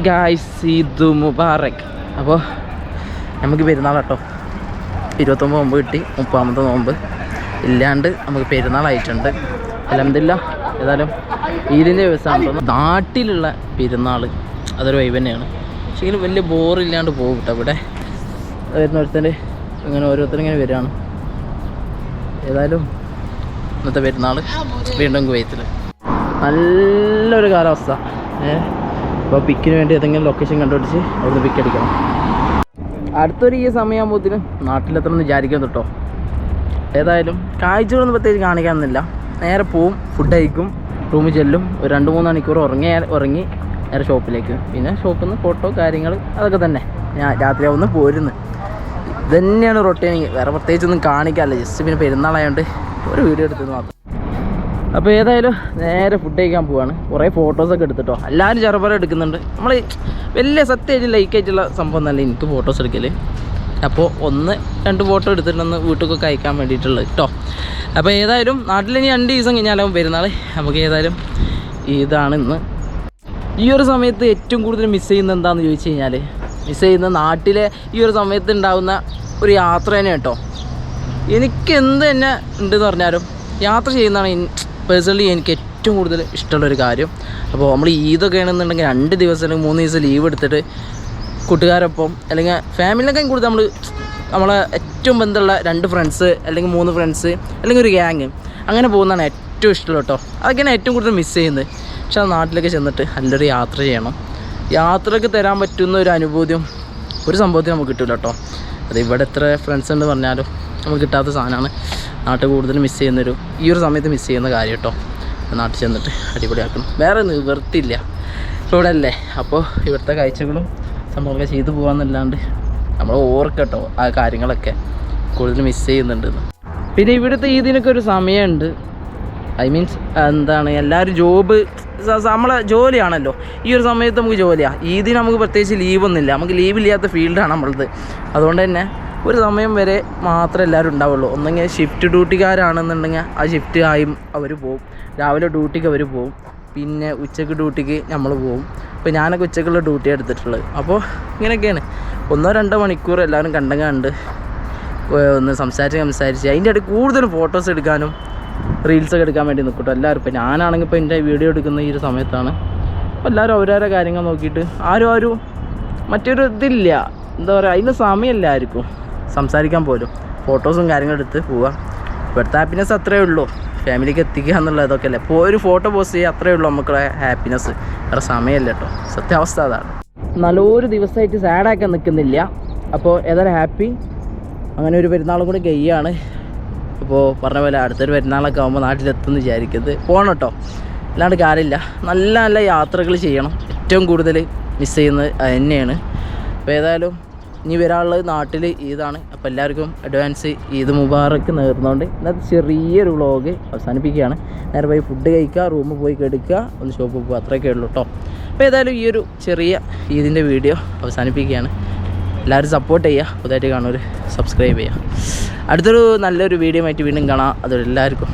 Guys Eid Mubarak. അപ്പോൾ നമുക്ക് പെരുന്നാൾ കേട്ടോ. 29 നോമ്പ് കിട്ടി, 30ാമത്തെ നോമ്പ് ഇല്ലാണ്ട് നമുക്ക് പെരുന്നാളായിട്ടുണ്ട്. അൽഹംദുലില്ലാ. ഏതായാലും ഈദിൻ്റെ ദിവസമാണ് നാട്ടിലുള്ള പെരുന്നാൾ. അതൊരു വൈബ് തന്നെയാണ്. പക്ഷേ ഇങ്ങനെ വലിയ ബോറില്ലാണ്ട് പോകും കേട്ടോ. ഇവിടെ വരുന്ന ഒരുത്തർ ഇങ്ങനെ ഓരോരുത്തരിങ്ങനെ വരികയാണ്. ഏതായാലും ഇന്നത്തെ പെരുന്നാൾ വീണ്ടും കുവൈത്തിൽ നല്ലൊരു കാലാവസ്ഥ. അപ്പോൾ പിക്കിന് വേണ്ടി ഏതെങ്കിലും ലൊക്കേഷൻ കണ്ടുപിടിച്ച് അവിടുന്ന് പിക്ക് അടിക്കണം. അടുത്തൊരു ഈ സമയമാകുമ്പോഴത്തേനും നാട്ടിലെത്തണമെന്ന് വിചാരിക്കുന്നു കേട്ടോ. ഏതായാലും കാഴ്ചകളൊന്നും പ്രത്യേകിച്ച് കാണിക്കാനൊന്നുമില്ല. നേരെ പോവും, ഫുഡ് കഴിക്കും, റൂമിൽ ചെല്ലും, ഒരു 2-3 മണിക്കൂർ ഉറങ്ങി നേരെ ഷോപ്പിലേക്ക്. പിന്നെ ഷോപ്പിൽ നിന്ന് ഫോട്ടോ കാര്യങ്ങൾ അതൊക്കെ തന്നെ. ഞാൻ രാത്രിയാവുന്ന പോരുന്നു. ഇതന്നെയാണ് റൊട്ടീനിങ്. വേറെ പ്രത്യേകിച്ചൊന്നും കാണിക്കാമല്ലോ. ജസ്റ്റ് പിന്നെ പെരുന്നാളായതുകൊണ്ട് ഒരു വീഡിയോ എടുത്തത് മാത്രം. അപ്പോൾ ഏതായാലും നേരെ ഫുഡ് കഴിക്കാൻ പോവാണ്. കുറേ ഫോട്ടോസൊക്കെ എടുത്തിട്ടോ. എല്ലാവരും ചെറുപ്പം എടുക്കുന്നുണ്ട്. നമ്മൾ വലിയ സത്യമായിട്ട് ലൈക്കായിട്ടുള്ള സംഭവം എന്നല്ല എനിക്ക് ഫോട്ടോസ് എടുക്കൽ. അപ്പോൾ 1-2 ഫോട്ടോ എടുത്തിട്ടൊന്ന് വീട്ടിലൊക്കെ അയക്കാൻ വേണ്ടിയിട്ടുള്ളത് കേട്ടോ. അപ്പോൾ ഏതായാലും നാട്ടിൽ ഇനി 2 ദിവസം കഴിഞ്ഞാലാവും പെരുന്നാൾ. നമുക്ക് ഏതായാലും ഇതാണ് ഇന്ന്. ഈ ഒരു സമയത്ത് ഏറ്റവും കൂടുതൽ മിസ് ചെയ്യുന്നത് എന്താണെന്ന് ചോദിച്ചു കഴിഞ്ഞാൽ, മിസ് ചെയ്യുന്ന നാട്ടിലെ ഈ ഒരു സമയത്ത് ഉണ്ടാകുന്ന ഒരു യാത്ര തന്നെ കേട്ടോ. എനിക്ക് എന്ത് തന്നെ ഉണ്ടെന്ന് പറഞ്ഞാലും യാത്ര ചെയ്യുന്നതാണ് പേഴ്സണലി എനിക്ക് ഏറ്റവും കൂടുതൽ ഇഷ്ടമുള്ളൊരു കാര്യം. അപ്പോൾ നമ്മൾ ഈദൊക്കെ ആണെന്നുണ്ടെങ്കിൽ 2 ദിവസം അല്ലെങ്കിൽ 3 ദിവസം ലീവ് എടുത്തിട്ട് കൂട്ടുകാരൊപ്പം അല്ലെങ്കിൽ ഫാമിലിനൊക്കെ കൂടുതൽ നമ്മളെ ഏറ്റവും ബന്ധമുള്ള 2 ഫ്രണ്ട്സ് അല്ലെങ്കിൽ 3 ഫ്രണ്ട്സ് അല്ലെങ്കിൽ ഒരു ഗ്യാങ് അങ്ങനെ പോകുന്നതാണ് ഏറ്റവും ഇഷ്ടമുള്ള കേട്ടോ. അതൊക്കെയാണ് ഏറ്റവും കൂടുതൽ മിസ് ചെയ്യുന്നത്. പക്ഷേ ആ നാട്ടിലൊക്കെ ചെന്നിട്ട് നല്ലൊരു യാത്ര ചെയ്യണം. യാത്രയ്ക്ക് തരാൻ പറ്റുന്ന ഒരു അനുഭൂതിയും ഒരു സംഭവത്തിന് നമുക്ക് കിട്ടില്ല കേട്ടോ. അത് ഇവിടെ എത്ര ഫ്രണ്ട്സ് ഉണ്ട് പറഞ്ഞാലും നമുക്ക് കിട്ടാത്ത സാധനമാണ്. നാട്ടിൽ കൂടുതൽ മിസ് ചെയ്യുന്നൊരു ഈ ഒരു സമയത്ത് മിസ് ചെയ്യുന്ന കാര്യം കേട്ടോ. നാട്ടിൽ ചെന്നിട്ട് അടിപൊളിയാക്കണം. വേറെ നിവർത്തിയില്ല. ഇപ്പോൾ ഇവിടെ അല്ലേ, അപ്പോൾ ഇവിടുത്തെ കാഴ്ചകളും സംഭവമൊക്കെ ചെയ്തു പോകാമെന്നല്ലാണ്ട് നമ്മൾ ഓർക്കട്ടോ ആ കാര്യങ്ങളൊക്കെ കൂടുതൽ മിസ് ചെയ്യുന്നുണ്ടെന്ന്. പിന്നെ ഇവിടുത്തെ ഇതിനൊക്കെ ഒരു സമയമുണ്ട്. ഐ മീൻസ് എന്താണ്, എല്ലാവരും ജോബ് നമ്മളെ ജോലിയാണല്ലോ. ഈ ഒരു സമയത്ത് നമുക്ക് ജോലിയാണ്. ഇതിന് നമുക്ക് പ്രത്യേകിച്ച് ലീവൊന്നുമില്ല. നമുക്ക് ലീവില്ലാത്ത ഫീൽഡാണ് നമ്മളത്. അതുകൊണ്ട് തന്നെ ഒരു സമയം വരെ മാത്രമേ എല്ലാവരും ഉണ്ടാവുള്ളൂ. ഒന്നെങ്കിൽ ഷിഫ്റ്റ് ഡ്യൂട്ടിക്കാരാണെന്നുണ്ടെങ്കിൽ ആ ഷിഫ്റ്റ് ആയും അവർ പോവും. രാവിലെ ഡ്യൂട്ടിക്ക് അവർ പോവും. പിന്നെ ഉച്ചയ്ക്ക് ഡ്യൂട്ടിക്ക് നമ്മൾ പോവും. ഇപ്പോൾ ഞാനൊക്കെ ഉച്ചയ്ക്കുള്ള ഡ്യൂട്ടി എടുത്തിട്ടുള്ളത്. അപ്പോൾ ഇങ്ങനെയൊക്കെയാണ് 1-2 മണിക്കൂർ എല്ലാവരും കണ്ട് ഒന്ന് സംസാരിച്ച് അതിൻ്റെ ഇടയിൽ കൂടുതലും ഫോട്ടോസ് എടുക്കാനും റീൽസൊക്കെ എടുക്കാൻ വേണ്ടി നിൽക്കട്ടോ എല്ലാവരും. ഇപ്പോൾ ഞാനാണെങ്കിൽ ഇപ്പോൾ എൻ്റെ വീഡിയോ എടുക്കുന്ന ഈ ഒരു സമയത്താണ്. അപ്പോൾ എല്ലാവരും ഓരോരോ കാര്യങ്ങൾ നോക്കിയിട്ട് ആരും മറ്റൊരു ഇതില്ല, എന്താ പറയുക, അതിന് സമയമില്ല ആർക്കും സംസാരിക്കാൻ പോലും. ഫോട്ടോസും കാര്യങ്ങളും എടുത്ത് പോവുക. ഇവിടുത്തെ ഹാപ്പിനെസ് അത്രയേ ഉള്ളൂ. ഫാമിലിക്ക് എത്തിക്കുക എന്നുള്ളതൊക്കെ അല്ലേ. ഇപ്പോൾ ഒരു ഫോട്ടോ പോസ്റ്റ് ചെയ്യുക അത്രയേ ഉള്ളൂ നമുക്കുള്ള ഹാപ്പിനെസ്. വേറെ സമയമല്ല കേട്ടോ. സത്യാവസ്ഥ അതാണ്. നല്ലൊരു ദിവസമായിട്ട് സാഡാക്കാൻ നിൽക്കുന്നില്ല. അപ്പോൾ ഏതായാലും ഹാപ്പി. അങ്ങനെ ഒരു പെരുന്നാളും കൂടി കഴിയാണ്. അപ്പോൾ പറഞ്ഞ പോലെ അടുത്തൊരു പെരുന്നാളൊക്കെ ആകുമ്പോൾ നാട്ടിലെത്തുമെന്ന് വിചാരിക്കുന്നത്. പോകണം കേട്ടോ, അല്ലാണ്ട് കാര്യമില്ല. നല്ല നല്ല യാത്രകൾ ചെയ്യണം. ഏറ്റവും കൂടുതൽ മിസ് ചെയ്യുന്നത് അത് തന്നെയാണ്. അപ്പോൾ ഏതായാലും ഇനി വരാനുള്ളത് നാട്ടിൽ ഈദാണ്. അപ്പോൾ എല്ലാവർക്കും അഡ്വാൻസ് ഈദ് മുബാറക്ക് നേർന്നുകൊണ്ട് ഇന്നത്തെ ചെറിയൊരു വ്ളോഗ് അവസാനിപ്പിക്കുകയാണ്. നേരെ പോയി ഫുഡ് കഴിക്കുക, റൂമിൽ പോയി കിടക്കുക, ഒന്ന് ഷോപ്പിൽ പോകുക, അത്രയൊക്കെ ഉള്ളൂ കേട്ടോ. അപ്പോൾ ഏതായാലും ഈ ഒരു ചെറിയ ഈദിൻ്റെ വീഡിയോ അവസാനിപ്പിക്കുകയാണ്. എല്ലാവരും സപ്പോർട്ട് ചെയ്യുക. പുതിയതായിട്ട് കാണുന്നവർ സബ്സ്ക്രൈബ് ചെയ്യുക. അടുത്തൊരു നല്ലൊരു വീഡിയോ ആയിട്ട് വീണ്ടും കാണാം. അതൊരു എല്ലാവർക്കും